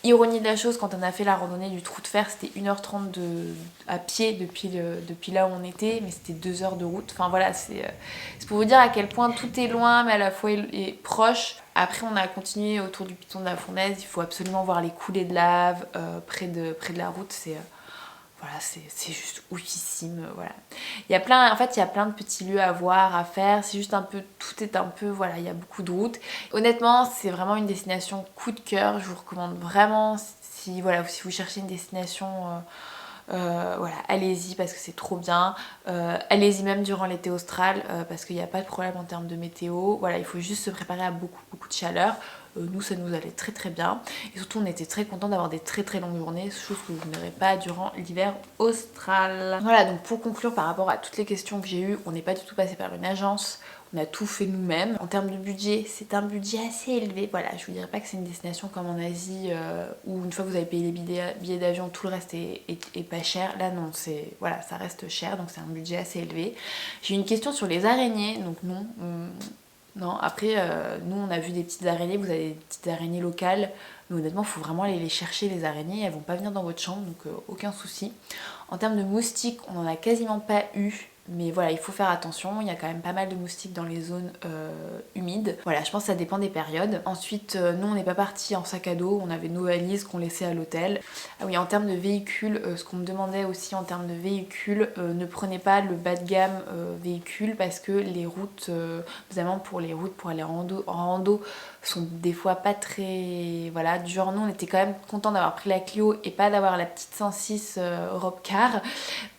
Ironie de la chose, quand on a fait la randonnée du trou de fer, c'était 1h30 à pied depuis là où on était, mais c'était 2 heures de route. Enfin voilà, c'est pour vous dire à quel point tout est loin, mais à la fois est proche. Après, on a continué autour du piton de la Fournaise. Il faut absolument voir les coulées de lave près de la route. Voilà, c'est juste oufissime, voilà. Il y a plein, en fait, il y a plein de petits lieux à voir, à faire. C'est juste un peu, tout est un peu, voilà, il y a beaucoup de routes. Honnêtement, c'est vraiment une destination coup de cœur. Je vous recommande vraiment, si vous cherchez une destination, voilà, allez-y parce que c'est trop bien. Allez-y même durant l'été austral parce qu'il n'y a pas de problème en termes de météo. Voilà, il faut juste se préparer à beaucoup de chaleur. Nous ça nous allait très bien et surtout on était très contents d'avoir des très longues journées, chose que vous n'aurez pas durant l'hiver austral. Voilà, donc pour conclure par rapport à toutes les questions que j'ai eues, on n'est pas du tout passé par une agence, on a tout fait nous-mêmes. En termes de budget, c'est un budget assez élevé. Voilà, je vous dirais pas que c'est une destination comme en Asie où une fois que vous avez payé les billets d'avion, tout le reste est pas cher. Là non, voilà, ça reste cher, donc c'est un budget assez élevé. J'ai une question sur les araignées, donc non, après, nous on a vu des petites araignées, vous avez des petites araignées locales, mais honnêtement, il faut vraiment aller les chercher, les araignées, elles vont pas venir dans votre chambre, donc aucun souci. En termes de moustiques, on en a quasiment pas eu, mais voilà, il faut faire attention, il y a quand même pas mal de moustiques dans les zones humides. Voilà, je pense que ça dépend des périodes. Ensuite, nous on n'est pas partis en sac à dos, on avait nos valises qu'on laissait à l'hôtel. Ah oui, en termes de véhicules, ce qu'on me demandait aussi en termes de véhicules, ne prenez pas le bas de gamme véhicule parce que les routes, notamment pour les routes pour aller en rando, sont des fois pas très, voilà, du genre nous on était quand même contents d'avoir pris la Clio et pas d'avoir la petite 106 Europcar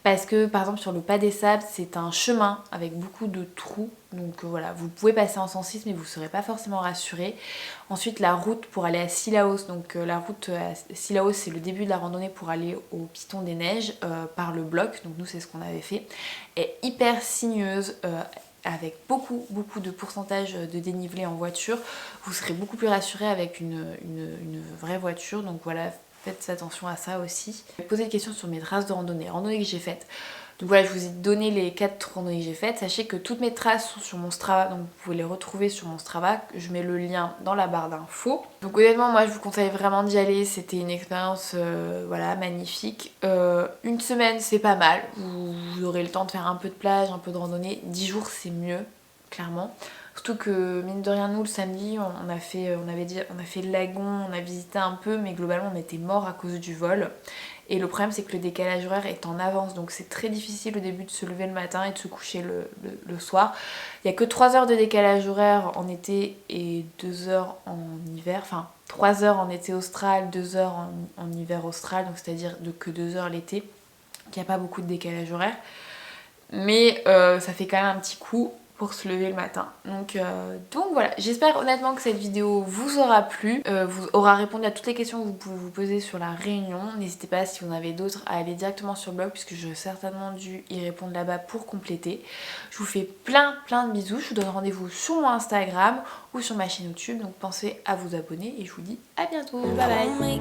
parce que par exemple sur le Pas des Sables c'est un chemin avec beaucoup de trous, donc voilà, vous pouvez passer en 106 mais vous ne serez pas forcément rassuré. Ensuite la route pour aller à Sillaos, donc la route à Sillaos c'est le début de la randonnée pour aller au Piton des Neiges par le bloc, donc nous c'est ce qu'on avait fait, est hyper sinueuse, avec beaucoup de pourcentage de dénivelé en voiture. Vous serez beaucoup plus rassuré avec une vraie voiture, donc voilà, faites attention à ça aussi. Je vais poser des questions sur mes traces de randonnée que j'ai faites. Donc voilà, je vous ai donné les 4 randonnées que j'ai faites. Sachez que toutes mes traces sont sur mon Strava, donc vous pouvez les retrouver sur mon Strava. Je mets le lien dans la barre d'infos. Donc honnêtement, moi je vous conseille vraiment d'y aller. C'était une expérience voilà, magnifique. Une semaine, c'est pas mal. Vous aurez le temps de faire un peu de plage, un peu de randonnée. 10 jours, c'est mieux, clairement. Surtout que mine de rien, nous le samedi, on a fait le lagon, on a visité un peu, mais globalement on était mort à cause du vol. Et le problème c'est que le décalage horaire est en avance, donc c'est très difficile au début de se lever le matin et de se coucher le soir. Il n'y a que 3 heures de décalage horaire en été et 2 heures en hiver, enfin 3 heures en été austral, 2 heures en hiver austral, donc c'est-à-dire que 2 heures l'été, qu'il n'y a pas beaucoup de décalage horaire. Mais ça fait quand même un petit coup pour se lever le matin. Donc voilà, j'espère honnêtement que cette vidéo vous aura plu, vous aura répondu à toutes les questions que vous pouvez vous poser sur la Réunion. N'hésitez pas, si vous en avez d'autres, à aller directement sur le blog puisque j'aurais certainement dû y répondre là-bas pour compléter. Je vous fais plein de bisous, je vous donne rendez-vous sur mon Instagram ou sur ma chaîne YouTube, donc pensez à vous abonner et je vous dis à bientôt, bye bye.